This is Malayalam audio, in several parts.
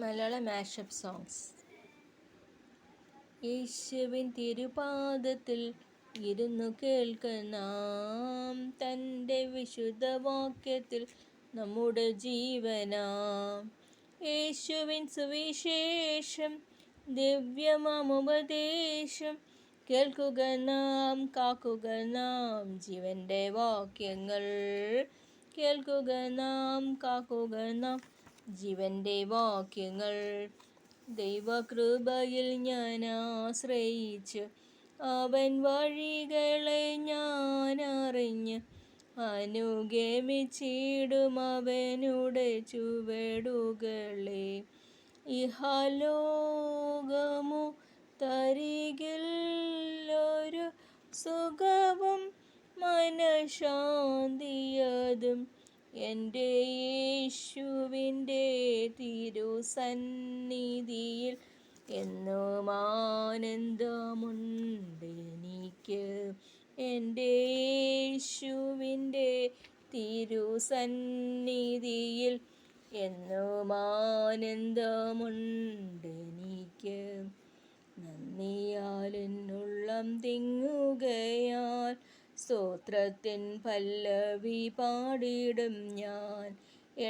മലയാള മാഷപ്പ് സോങ്സ്. യേശുവിൻ തിരുപാദത്തിൽ ഇരുന്നു കേൾക്കാം തൻ്റെ വിശുദ്ധവാക്യത്തിൽ നമ്മുടെ ജീവനാം. യേശുവിൻ സുവിശേഷം ദിവ്യമാമുപദേശം കേൾക്കുക നാം, കാക്കുക നാം ജീവൻ്റെ വാക്യങ്ങൾ. കേൾക്കുക നാം, കാക്കുക നാം ജീവൻ്റെ വാക്യങ്ങൾ. ദൈവകൃപയിൽ ഞാൻ ആശ്രയിച്ച് അവൻ വഴികളെ ഞാൻ അറിഞ്ഞ് അനുഗമിച്ചിടും അവനുടെ ചുവടുകളെ. ഇഹലോകമു തരികിൽ ഒരു സുഖവും മനഃശാന്തിയതും എൻ്റെ യേശുവിൻ്റെ തിരുസന്നിധിയിൽ എന്നും ആനന്ദമുണ്ടെനിക്ക്. എൻ്റെ യേശുവിൻ്റെ തിരുസന്നിധിയിൽ എന്നും ആനന്ദമുണ്ടെനിക്ക്. നന്ദിയാൽ എന്നുള്ളം തിങ്ങുകയാൽ സ്തോത്രത്തിൻ പല്ലവി പാടിടും ഞാൻ.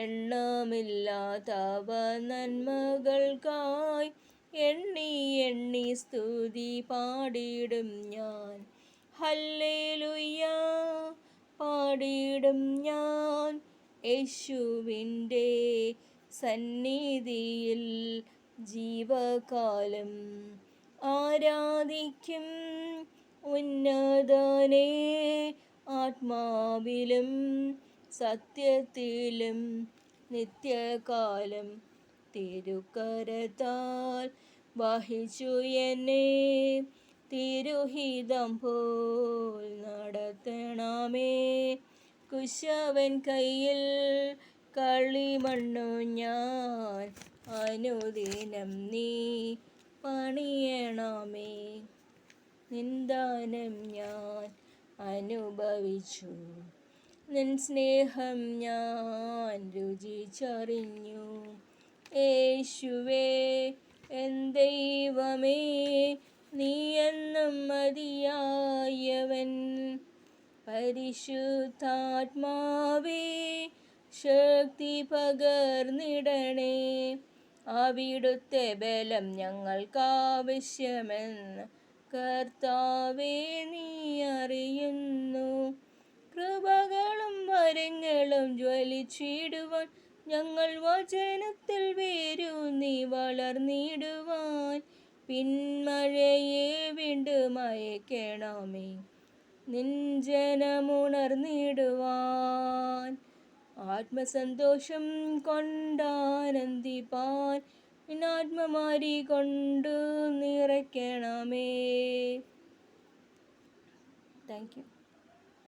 എണ്ണമില്ലാത്തവ നന്മകൾക്കായി എണ്ണി എണ്ണി സ്തുതി പാടിടും ഞാൻ. ഹല്ലേലൂയ പാടിടും ഞാൻ യേശുവിൻ്റെ സന്നിധിയിൽ ജീവകാലം. ആരാധിക്കും ഉന്നതനെ ആത്മാവിലും സത്യത്തിലും നിത്യകാലം. തിരുക്കരത്താൽ വഹിച്ചു എന്നെ തിരുഹിതം പോൽ നടത്തണമേ. കുശവൻ കയ്യിൽ കളിമണ്ണു ഞാൻ അനുദിനം നീ പണിയണമേ. നിന്ദാനം ഞാൻ അനുഭവിച്ചു, നിൻ സ്നേഹം ഞാൻ രുചിച്ചറിഞ്ഞു. യേശുവേ എൻ ദൈവമേ നീ എന്നും മതിയായവൻ. പരിശുദ്ധാത്മാവേ ശക്തി പകർന്നിടണേ. അവിടുത്തെ ബലം ഞങ്ങൾക്കാവശ്യമെന്ന് കർത്താവേ നീ അറിയുന്നു. കൃപകളും വരങ്ങളും ജ്വലിച്ചിടുവാൻ ഞങ്ങൾ വചനത്തിൽ വേരൂന്നി വളർന്നിടുവാൻ പിന്മഴയെ വീണ്ടും അയക്കണമേ. നിൻ ജനമുണർന്നിടുവാൻ ആത്മസന്തോഷം കൊണ്ടാനന്ദിപ്പാൻ ആത്മമാരി കൊണ്ടു നിറയ്ക്കണമേ. Thank you.